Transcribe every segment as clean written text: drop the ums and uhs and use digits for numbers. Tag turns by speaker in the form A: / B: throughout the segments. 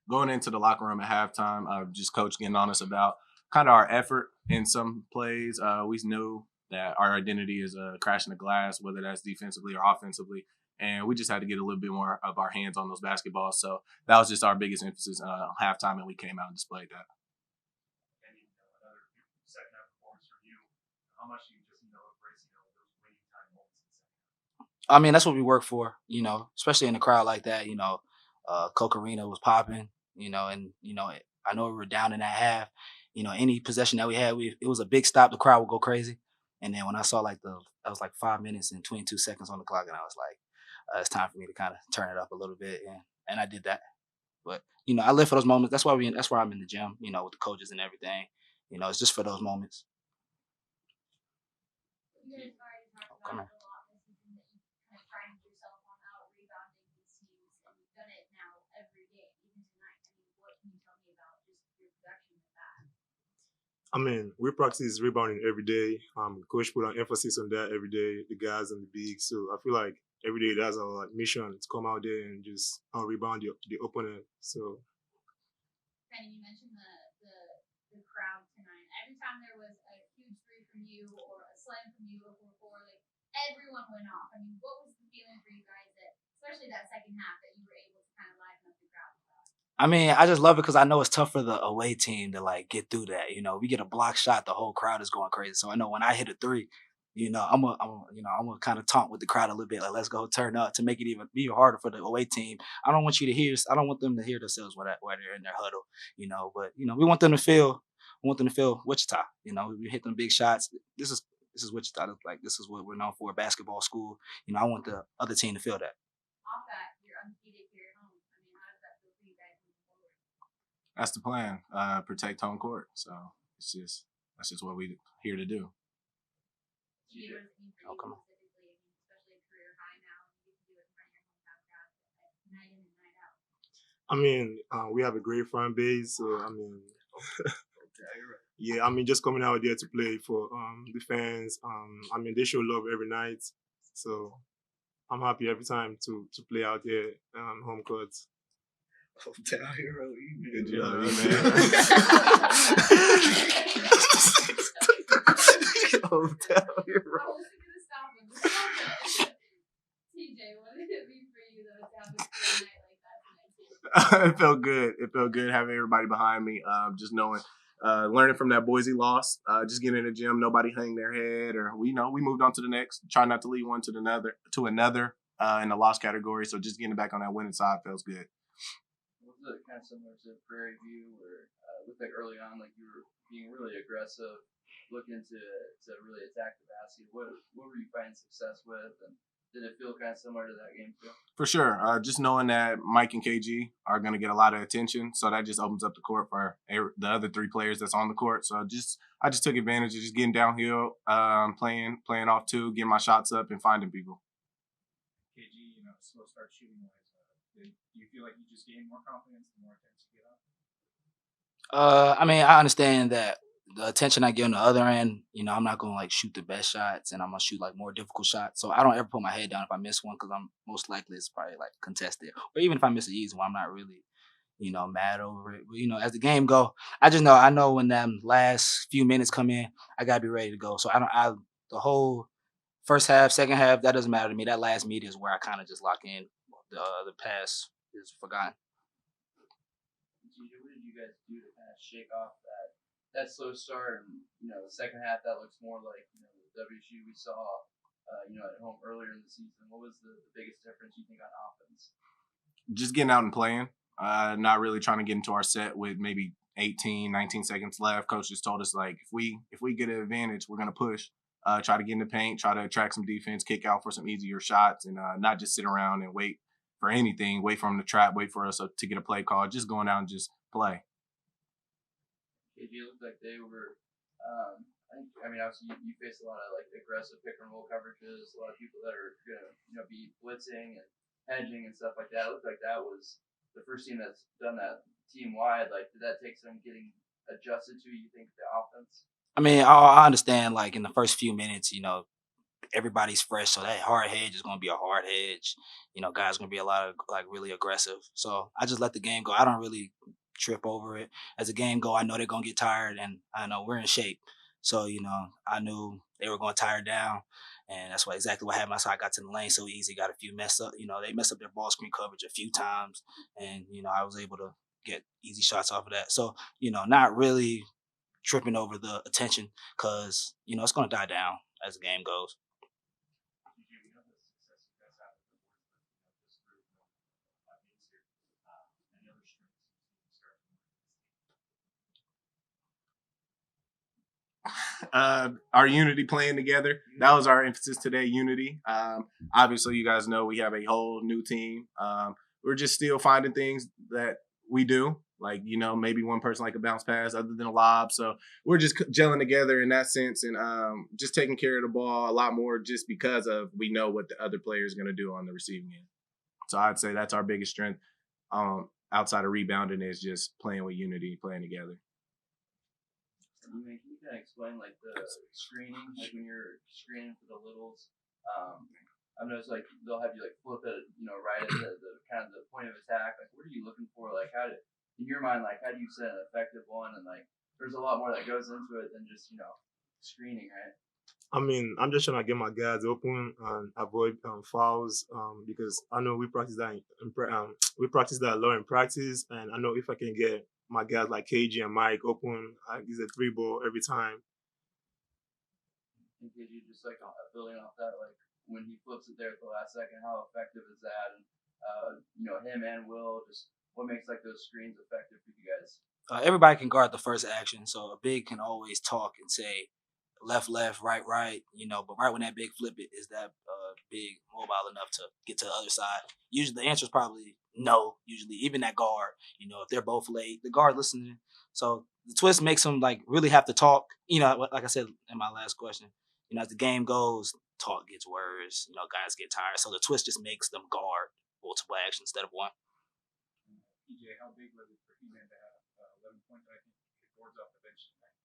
A: going into the locker room at halftime, just coach getting on us about kind of our effort in some plays. We knew that our identity is crashing the glass, whether that's defensively or offensively. And we just had to get a little bit more of our hands on those basketballs. So that was just our biggest emphasis halftime, and we came out and displayed that.
B: And another second half performance from you. How much do you just embrace those winning time moments in the second half?
C: I mean, that's what we work for, especially in a crowd like that. Coke Arena was popping, and I know we were down in that half. Any possession that we had, it was a big stop. The crowd would go crazy. And then when I saw I was like 5 minutes and 22 seconds on the clock, and I was like, it's time for me to kind of turn it up a little bit, and I did that. But I live for those moments. That's why I'm in the gym, with the coaches and everything. It's just for those moments.
D: You guys already talked
C: Come
D: about
C: on.
D: it a lot this season that you kind of prided yourself on out rebounding these teams, and you've done it now every game, even tonight. I mean, what can you tell me about just your production with that?
E: I mean, we practice rebounding every day. Coach put an emphasis on that every day, the guys and the bigs. So I feel like every day that's our mission to come out there and just rebound the opponent. So
D: Kenny, you mentioned the crowd tonight. Every time there was a huge three from you or a slam from you, Okorafor, like everyone went off. I mean, what was the feeling for you guys that, especially that second half, that you were able to kind of liven up the crowd with that?
C: I mean, I just love it because I know it's tough for the away team to like get through that. We get a block shot, the whole crowd is going crazy. So I know when I hit a three, I'm gonna kind of taunt with the crowd a little bit, like let's go turn up to make it even be harder for the away team. I don't want them to hear themselves while they're in their huddle, But we want them to feel, Wichita. We hit them big shots. This is Wichita. Like this is what we're known for, basketball school. I want the other team to feel that.
D: Off that, you're undefeated here at home. I mean, how does that feel for you guys moving forward?
A: That's the plan. Protect home court. So that's just what we're here to do.
D: Do you know what it means for
C: Oh,
D: you
C: come on.
D: specifically? I mean, especially a career high now, and you get to do it in front of your hometown crowd night in and night out.
E: I mean, we have a great fan base. So I mean, yeah, I mean, just coming out there to play for the fans. I mean, they show love every night. So I'm happy every time to play out there home court.
F: Hometown hero.
A: Good job, man.
F: Hometown hero.
D: I wasn't going to stop him. But stop it. TJ, what did it mean for you, though, to have a career night like that tonight?
A: It felt good. It felt good having everybody behind me. Just knowing, learning from that Boise loss. Just getting in the gym, nobody hung their head, or we moved on to the next. Try not to lead one to another in the loss category. So just getting back on that winning side feels good.
G: Was it kind of similar to Prairie View, where it looked like early on, like you were being really aggressive, looking to really attack the basket? What were you finding success with, and did it feel kind of similar to that game too?
A: For sure. Just knowing that Mike and KG are going to get a lot of attention, so that just opens up the court for the other three players that's on the court. So I just took advantage of just getting downhill, playing off two, getting my shots up, and finding people.
B: KG, slow start shooting wise. Do you feel like you just gained more confidence the more attempts you get up?
C: I mean, I understand that the attention I get on the other end, I'm not gonna like shoot the best shots, and I'm gonna shoot like more difficult shots. So I don't ever put my head down if I miss one, because I'm most likely it's probably like contested. Or even if I miss an easy one, I'm not really, mad over it. But as the game go, I know when them last few minutes come in, I gotta be ready to go. So the whole first half, second half, that doesn't matter to me. That last meet is where I kind of just lock in. The pass is forgotten.
G: What did you guys do to kind of shake off that slow start? And the second half that looks more like the WSU we saw at home earlier in the season. What was the biggest difference you think on offense?
A: Just getting out and playing. Not really trying to get into our set with maybe 18, 19 seconds left. Coach just told us, like, if we get an advantage, we're gonna push. Try to get in the paint, try to attract some defense, kick out for some easier shots, and not just sit around and wait for anything, wait for them to trap, wait for us to get a play call, just going out and just play.
G: It looked like they were, I mean, obviously you face a lot of like aggressive pick and roll coverages, a lot of people that are gonna be blitzing and hedging and stuff like that. It looked like that was the first team that's done that team wide. Like, did that take some getting adjusted to, you think, the offense?
C: I mean, I understand like in the first few minutes, everybody's fresh, so that hard hedge is gonna be a hard hedge. Guys gonna be a lot of like really aggressive. So I just let the game go. I don't really trip over it. As the game go, I know they're gonna get tired, and I know we're in shape. So I knew they were gonna tire down, and that's why exactly what happened. That's how I got to the lane so easy. Got a few mess up. They messed up their ball screen coverage a few times, and I was able to get easy shots off of that. So not really tripping over the attention because it's gonna die down as the game goes.
A: Our unity playing together. That was our emphasis today, unity. Obviously, you guys know we have a whole new team. We're just still finding things that we do, like, maybe one person like a bounce pass other than a lob. So we're just gelling together in that sense and just taking care of the ball a lot more just because of we know what the other player is going to do on the receiving end. So I'd say that's our biggest strength outside of rebounding is just playing with unity, playing together.
G: Can you kind of explain like the screening, like when you're screening for the littles? I've noticed like they'll have you like flip it, right at the kind of the point of attack. Like, what are you looking for? Like, in your mind, like, how do you set an effective one? And like, there's a lot more that goes into it than just screening, right?
E: I mean, I'm just trying to get my guys open and avoid fouls because I know we practice that. We practice that a lot in practice, and I know if I can get my guys like KG and Mike open, it's a 3-ball every time.
G: And KG, just like building off that, like when he flips it there at the last second, how effective is that? And him and Will, just what makes like those screens effective for you guys?
C: Everybody can guard the first action, so a big can always talk and say left, right, but right when that big flip it, is that big mobile enough to get to the other side? Usually the answer is probably no. Usually, even that guard, if they're both late, the guard listening. So the twist makes them like really have to talk. Like I said in my last question, as the game goes, talk gets worse. Guys get tired. So the twist just makes them guard multiple actions instead of one.
B: EJ, how big was it for He-Man to have 11 points? I think boards off the bench tonight.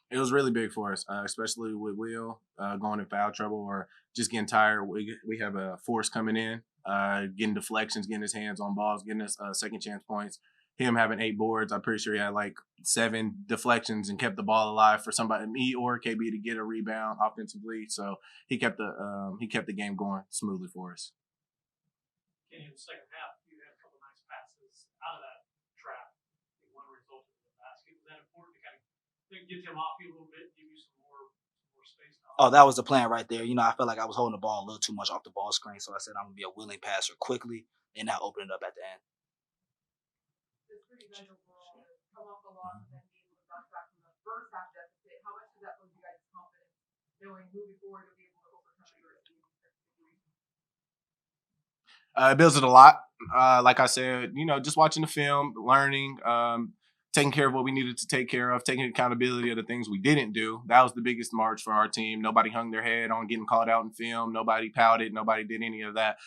A: It was really big for us, especially with Will going in foul trouble or just getting tired. We have a force coming in, getting deflections, getting his hands on balls, getting us second chance points. Him having 8 boards, I'm pretty sure he had like 7 deflections and kept the ball alive for somebody, me or KB, to get a rebound offensively. So he kept the game going smoothly for us.
H: In the second half, you had a couple nice passes out of that trap. One resulted in the basket. Was that important to kind of get him off you a little bit, give you some more space?
C: Oh, that was the plan right there. I felt like I was holding the ball a little too much off the ball screen, so I said I'm gonna be a willing passer quickly and not open it up at the end.
I: It's pretty nice overall to come off the loss and then be able to bounce back from the first half deficit. How much does that build you guys' confidence knowing moving forward to be able to overcome the rest of the situation?
A: It builds it a lot. Like I said, just watching the film, learning, taking care of what we needed to take care of, taking accountability of the things we didn't do. That was the biggest march for our team. Nobody hung their head on getting called out in film. Nobody pouted. Nobody did any of that.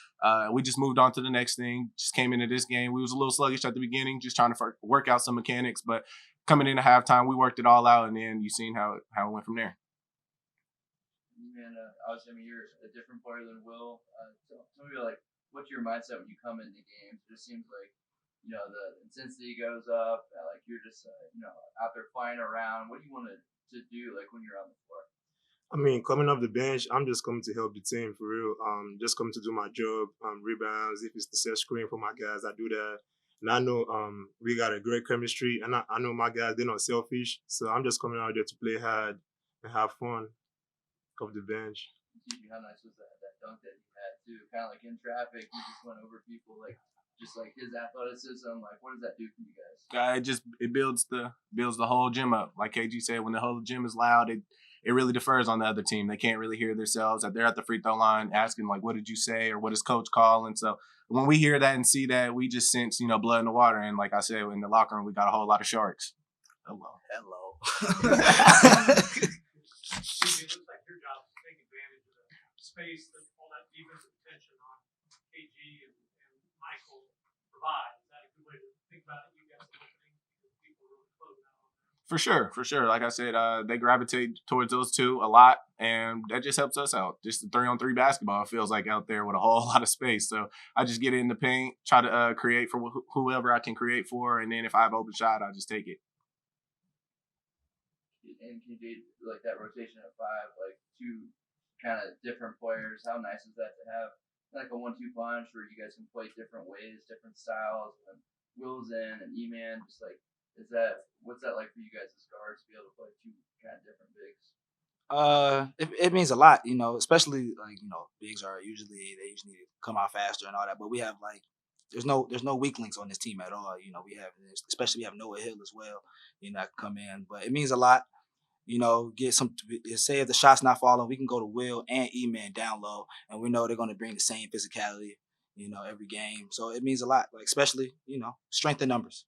A: We just moved on to the next thing. Just came into this game. We was a little sluggish at the beginning, just trying to work out some mechanics. But coming into halftime, we worked it all out, and then you've seen how it went from there.
G: And obviously, you're a different player than Will. Tell me, like, what's your mindset when you come into games? It just seems like, the intensity goes up. Like, you're just, out there flying around. What do you want to do, like, when you're on the floor?
E: I mean, coming off the bench, I'm just coming to help the team for real. Just coming to do my job, rebounds. If it's to set screen for my guys, I do that. And I know we got a great chemistry, and I know my guys, they're not selfish. So I'm just coming out there to play hard and have fun off the bench.
G: How nice was that dunk that you had too? Kind of like in traffic, you just went over people, like just like his athleticism. Like, what does that do for you guys?
A: It builds the whole gym up. Like KG said, when the whole gym is loud, it really defers on the other team. They can't really hear themselves. They're at the free throw line asking like, "What did you say?" or "What is coach calling?" So when we hear that and see that, we just sense blood in the water. And like I said, in the locker room, we got a whole lot of sharks.
C: Hello.
H: It looks like your job is to take advantage of the space that all that defensive attention on KG and Michael provide. Is that a good way to think about it? You guys are opening because people are really closing out on that.
A: For sure, for sure. Like I said, they gravitate towards those two a lot, and that just helps us out. Just the 3-on-3 basketball, it feels like out there with a whole lot of space. So I just get in the paint, try to create for whoever I can create for, and then if I have open shot, I just take it.
G: And can you do like that rotation of 5, like 2 kind of different players? How nice is that to have like a 1-2 punch where you guys can play different ways, different styles, and Will's in and E-Man, just like what's that like for you guys as guards to be able to play 2 kind of different bigs?
C: It means a lot, especially like bigs they usually come out faster and all that. But we have like there's no weak links on this team at all. We have especially we have Noah Hill as well. That can come in, but it means a lot. Get some. Say if the shot's not falling, we can go to Will and E-Man down low, and we know they're going to bring the same physicality. Every game. So it means a lot. Like especially strength in numbers.